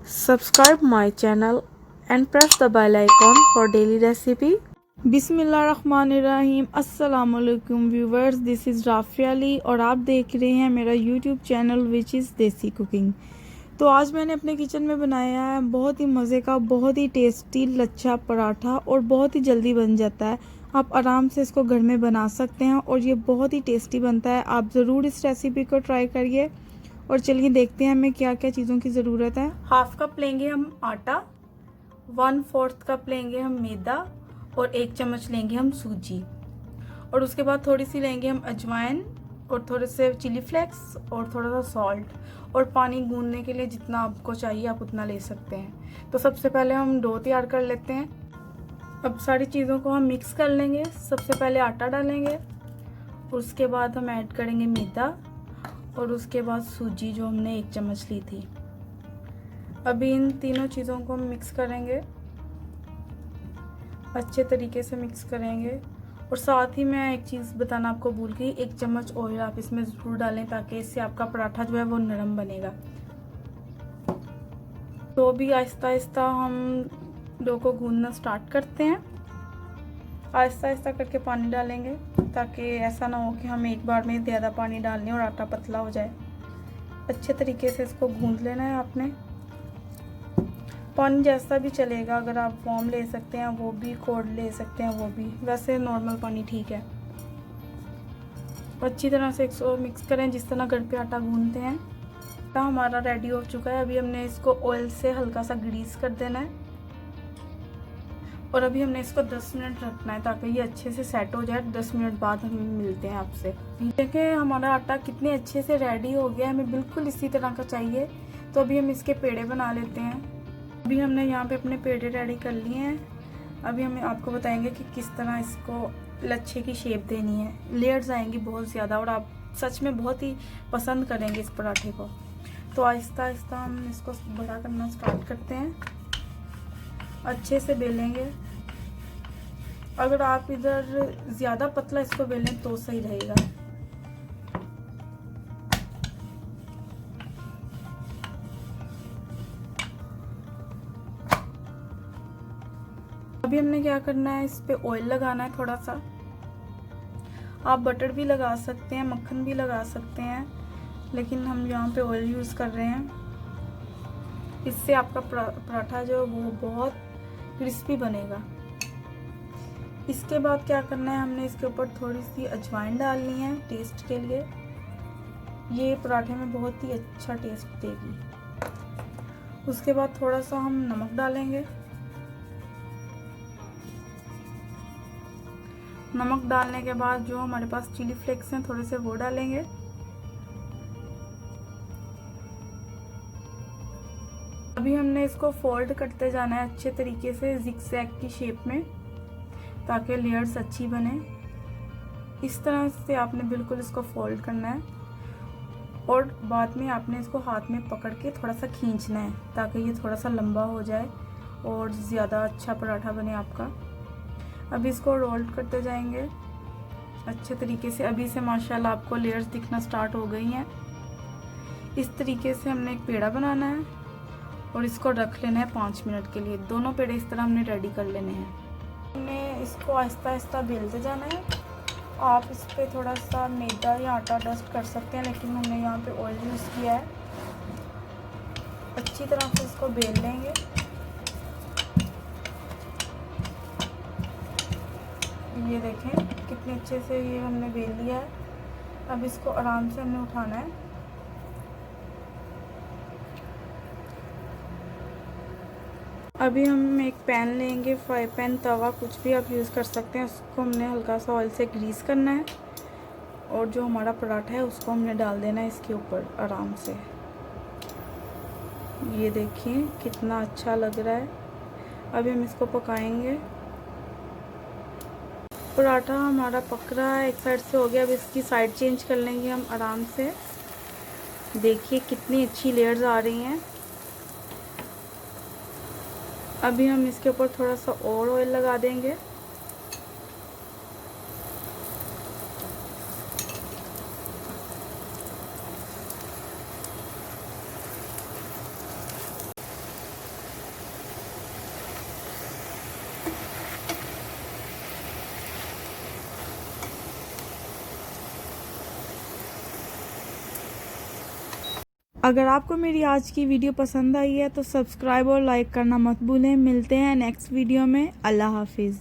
Subscribe my channel and press the bell icon for daily recipe. बिस्मिल्लाहिर्रहमानिर्रहीम। अस्सलाम वालेकुम viewers, this is Rafia Ali और आप देख रहे हैं मेरा यूट्यूब चैनल विच इज़ देसी कुकिंग। तो आज मैंने अपने किचन में बनाया है बहुत ही मज़े का, बहुत ही टेस्टी लच्छा पराठा और बहुत ही जल्दी बन जाता है। आप आराम से इसको घर में बना सकते हैं और ये बहुत ही टेस्टी बनता है। आप ज़रूर इस रेसिपी को ट्राई करिए। और चलिए देखते हैं हमें क्या क्या चीज़ों की ज़रूरत है। हाफ कप लेंगे हम आटा, 1/4 कप लेंगे हम मैदा और 1 चम्मच लेंगे हम सूजी। और उसके बाद थोड़ी सी लेंगे हम अजवाइन और थोड़े से चिली फ्लेक्स और थोड़ा सा सॉल्ट और पानी गूंदने के लिए जितना आपको चाहिए आप उतना ले सकते हैं। तो सबसे पहले हम डो तैयार कर लेते हैं। अब सारी चीज़ों को हम मिक्स कर लेंगे। सबसे पहले आटा डालेंगे, उसके बाद हम ऐड करेंगे मैदा और उसके बाद सूजी जो हमने 1 चम्मच ली थी। अभी इन तीनों चीज़ों को हम मिक्स करेंगे, अच्छे तरीके से मिक्स करेंगे। और साथ ही मैं एक चीज़ बताना आपको भूल गई, 1 चम्मच ऑयल आप इसमें ज़रूर डालें ताकि इससे आपका पराठा जो है वो नरम बनेगा। तो अभी आहिस्ता आहिस्ता हम डो को गूंदना स्टार्ट करते हैं। आहिस्ता आहिस्ता करके पानी डालेंगे ताकि ऐसा ना हो कि हम एक बार में ज़्यादा पानी डाल लें और आटा पतला हो जाए। अच्छे तरीके से इसको गूंद लेना है आपने। पानी जैसा भी चलेगा, अगर आप वार्म ले सकते हैं वो भी, कोल्ड ले सकते हैं वो भी, वैसे नॉर्मल पानी ठीक है। अच्छी तरह से इसको मिक्स करें जिस तरह घर पे आटा गूंदते हैं। आटा हमारा रेडी हो चुका है। अभी हमने इसको ऑयल से हल्का सा ग्रीस कर देना है और अभी हमने इसको 10 मिनट रखना है ताकि ये अच्छे से सेट हो जाए। 10 मिनट बाद हम मिलते हैं आपसे। देखें हमारा आटा कितने अच्छे से रेडी हो गया, हमें बिल्कुल इसी तरह का चाहिए। तो अभी हम इसके पेड़े बना लेते हैं। अभी हमने यहाँ पे अपने पेड़े रेडी कर लिए हैं। अभी हम आपको बताएंगे कि किस तरह इसको लच्छे की शेप देनी है। लेयर्स आएंगी बहुत ज़्यादा और आप सच में बहुत ही पसंद करेंगे इस पराठे को। तो आहिस्ता आहिस्ता हम इसको बड़ा करना स्टार्ट करते हैं, अच्छे से बेलेंगे। अगर आप इधर ज़्यादा पतला इसको बेलें तो सही रहेगा। अभी हमने क्या करना है, इस पे ऑयल लगाना है थोड़ा सा। आप बटर भी लगा सकते हैं, मक्खन भी लगा सकते हैं, लेकिन हम यहाँ पे ऑयल यूज़ कर रहे हैं। इससे आपका पराठा जो वो बहुत क्रिस्पी बनेगा। इसके बाद क्या करना है, हमने इसके ऊपर थोड़ी सी अजवाइन डालनी है टेस्ट के लिए। ये पराठे में बहुत ही अच्छा टेस्ट देगी। उसके बाद थोड़ा सा हम नमक डालेंगे। नमक डालने के बाद जो हमारे पास चिली फ्लेक्स हैं थोड़े से वो डालेंगे। अभी हमने इसको फोल्ड करते जाना है अच्छे तरीके से ज़िगज़ैग की शेप में ताकि लेयर्स अच्छी बने। इस तरह से आपने बिल्कुल इसको फोल्ड करना है और बाद में आपने इसको हाथ में पकड़ के थोड़ा सा खींचना है ताकि ये थोड़ा सा लंबा हो जाए और ज़्यादा अच्छा पराठा बने आपका। अभी इसको रोल करते जाएंगे अच्छे तरीके से। अभी से माशाल्लाह आपको लेयर्स दिखना स्टार्ट हो गई हैं। इस तरीके से हमने एक पेड़ा बनाना है और इसको रख लेना है 5 मिनट के लिए। दोनों पेड़े इस तरह हमने रेडी कर लेने हैं। हमने इसको आहिस्ता आहिस्ता बेलते जाना है। आप इस पर थोड़ा सा मैदा या आटा डस्ट कर सकते हैं, लेकिन हमने यहाँ पे ऑयल यूज़ किया है। अच्छी तरह से इसको बेल लेंगे। ये देखें कितने अच्छे से ये हमने बेल लिया है। अब इसको आराम से हमने उठाना है। अभी हम एक पैन लेंगे, फ्राई पैन, तवा, कुछ भी आप यूज़ कर सकते हैं। उसको हमने हल्का सा ऑयल से ग्रीस करना है और जो हमारा पराठा है उसको हमने डाल देना है इसके ऊपर आराम से। ये देखिए कितना अच्छा लग रहा है। अभी हम इसको पकाएंगे। पराठा हमारा पक रहा है, एक साइड से हो गया। अब इसकी साइड चेंज कर लेंगे हम आराम से। देखिए कितनी अच्छी लेयर्स आ रही हैं। अभी हम इसके ऊपर थोड़ा सा और ऑयल लगा देंगे। अगर आपको मेरी आज की वीडियो पसंद आई है तो सब्सक्राइब और लाइक करना मत भूलें। मिलते हैं नेक्स्ट वीडियो में। अल्लाह हाफिज़।